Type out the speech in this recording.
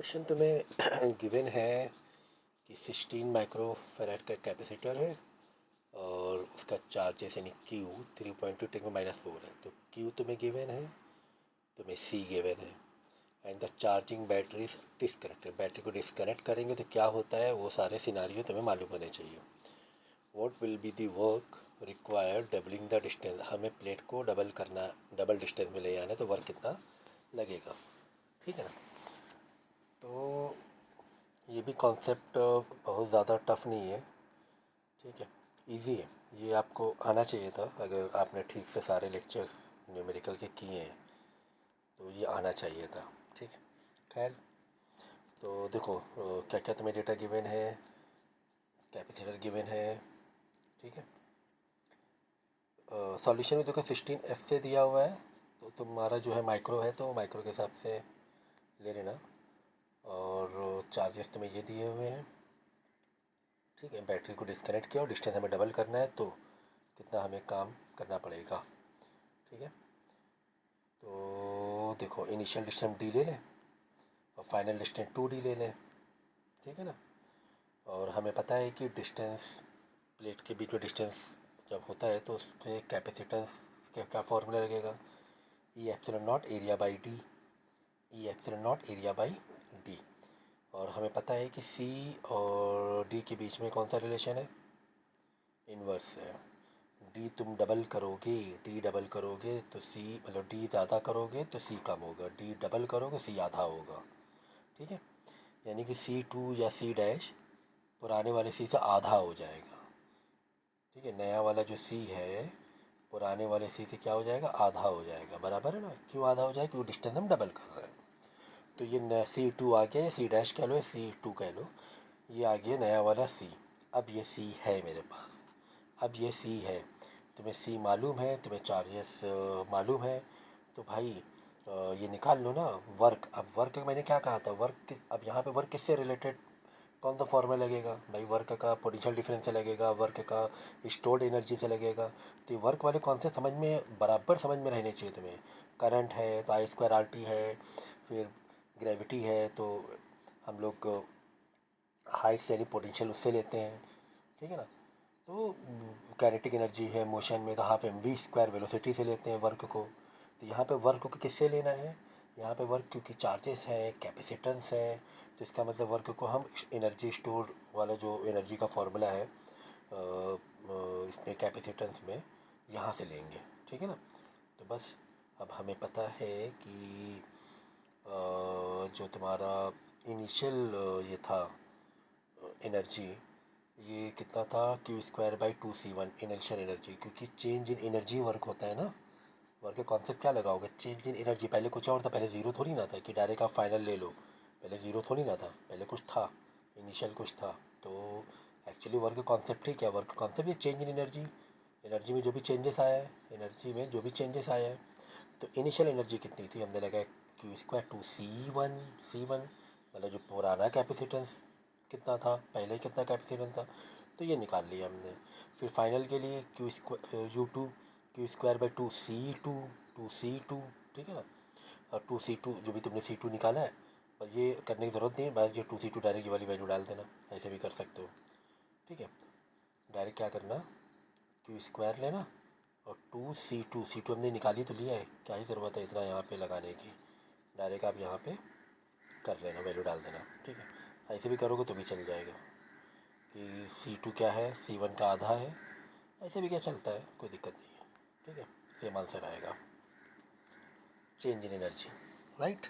Question तुम्हें given है कि 16 माइक्रो फैराड का कैपेसिटर है और उसका चार्जेस यानी क्यू 3.2 × 10⁻⁴ है। तो क्यू तुम्हें गिवन है, तुम्हें सी गिवन है and the charging battery is disconnected. Battery को डिस्कनेक्ट करेंगे तो क्या होता है वो सारे सिनारियो तुम्हें मालूम होने चाहिए। What will be the work required doubling the distance. हमें प्लेट को डबल करना, डबल डिस्टेंस में ले आना, तो वर्क कितना लगेगा। ठीक है ना। तो ये भी कॉन्सेप्ट बहुत ज़्यादा टफ नहीं है, ठीक है, इजी है। ये आपको आना चाहिए था अगर आपने ठीक से सारे लेक्चर्स न्यूमेरिकल के किए हैं, तो ये आना चाहिए था। ठीक है, खैर तो देखो क्या क्या तुम्हें डेटा गिवन है, कैपेसिटर गिवन है। ठीक है, सॉल्यूशन में देखो 16F से दिया हुआ है, तो तुम्हारा जो है माइक्रो है तो माइक्रो के हिसाब से ले लेना। और चार्जेस तुम्हें ये दिए हुए हैं। ठीक है, बैटरी को डिस्कनेक्ट किया और डिस्टेंस हमें डबल करना है तो कितना हमें काम करना पड़ेगा। ठीक है, तो देखो इनिशियल डिस्टेंस डी ले लें और फाइनल डिस्टेंस 2D ले लें। ठीक है ना। और हमें पता है कि डिस्टेंस, प्लेट के बीच में डिस्टेंस जब होता है तो उसमें कैपेसिटेंस का क्या फॉर्मूला लगेगा, E epsilon not area by D, E epsilon not area by D. और हमें पता है कि सी और डी के बीच में कौन सा रिलेशन है, इन्वर्स है। डी तुम डबल करोगे, डी डबल करोगे तो सी, मतलब डी ज़्यादा करोगे तो सी कम होगा, डी डबल करोगे सी आधा होगा। ठीक है, यानी कि C2 या C डैश पुराने वाले सी से आधा हो जाएगा। ठीक है, नया वाला जो सी है पुराने वाले सी से क्या हो जाएगा, आधा हो जाएगा। बराबर है ना। क्यों आधा हो जाएगा, क्योंकि डिस्टेंस हम डबल कर रहे हैं। तो ये C2 आ गया, C डैश कह लो या C2 कह लो, ये आ गया नया वाला सी। अब ये सी है मेरे पास, अब ये सी है, तुम्हें सी मालूम है, तुम्हें चार्जेस मालूम है, तो भाई ये निकाल लो ना वर्क। अब वर्क मैंने क्या कहा था, वर्क किस, अब यहाँ पे वर्क किससे रिलेटेड, कौन सा फॉर्मूला लगेगा भाई, वर्क का पोटेंशियल डिफरेंस से लगेगा, वर्क का स्टोर्ड एनर्जी से लगेगा। तो ये वर्क वाले कौन से समझ में, बराबर समझ में रहने चाहिए तुम्हें। करंट है तो I²RT है, फिर ग्रेविटी है तो हम लोग हाइट से यानी पोटेंशियल उससे लेते हैं। ठीक है ना। तो काइनेटिक एनर्जी है मोशन में तो ½ mv² वेलोसिटी से लेते हैं वर्क को। तो यहाँ पे वर्क को किससे लेना है, यहाँ पे वर्क क्योंकि चार्जेस है, कैपेसिटेंस है, तो इसका मतलब वर्क को हम एनर्जी स्टोर वाला जो एनर्जी का फॉर्मूला है इसमें कैपेसिटेंस में यहाँ से लेंगे। ठीक है ना। तो बस अब हमें पता है कि जो तुम्हारा इनिशियल ये था एनर्जी, ये कितना था, Q²/2C1 इनिशियल एनर्जी, क्योंकि चेंज इन एनर्जी वर्क होता है ना। वर्क का कॉन्सेप्ट क्या लगाओगे, चेंज इन एनर्जी। पहले कुछ और था, पहले ज़ीरो थोड़ी ना था कि डायरेक्ट आप फाइनल ले लो, पहले ज़ीरो थोड़ी ना था, पहले कुछ था, इनिशियल कुछ था। तो एक्चुअली वर्क का कॉन्सेप्ट ही क्या, वर्क का कॉन्सेप्ट ये चेंज इन एनर्जी, एनर्जी में जो भी चेंजेस आया है, एनर्जी में जो भी चेंजेस आया है। तो इनिशियल एनर्जी कितनी थी, हमने लगाया Q²2C1 मतलब जो पुराना कैपेसिटेंस कितना था, पहले कितना कैपेसिटेंस था, तो ये निकाल लिया हमने। फिर फाइनल के लिए Q²2C2 ठीक है ना। और 2C2 जो भी तुमने C2 निकाला है, और ये करने की ज़रूरत नहीं है, बस ये 2C2 डायरेक्ट ये वाली वैल्यू डाल देना, ऐसे भी कर सकते हो। ठीक है, डायरेक्ट क्या करना, Q² लेना और 2C2 हमने निकाली तो लिया है, क्या ही ज़रूरत है इतना यहाँ पे लगाने की, डायरेक्ट आप यहाँ पे कर लेना, वैल्यू डाल देना। ठीक है, ऐसे भी करोगे तो भी चल जाएगा कि C2 क्या है, C1 का आधा है, ऐसे भी क्या चलता है, कोई दिक्कत नहीं है। ठीक है, सेम आंसर आएगा, चेंज इन एनर्जी, राइट।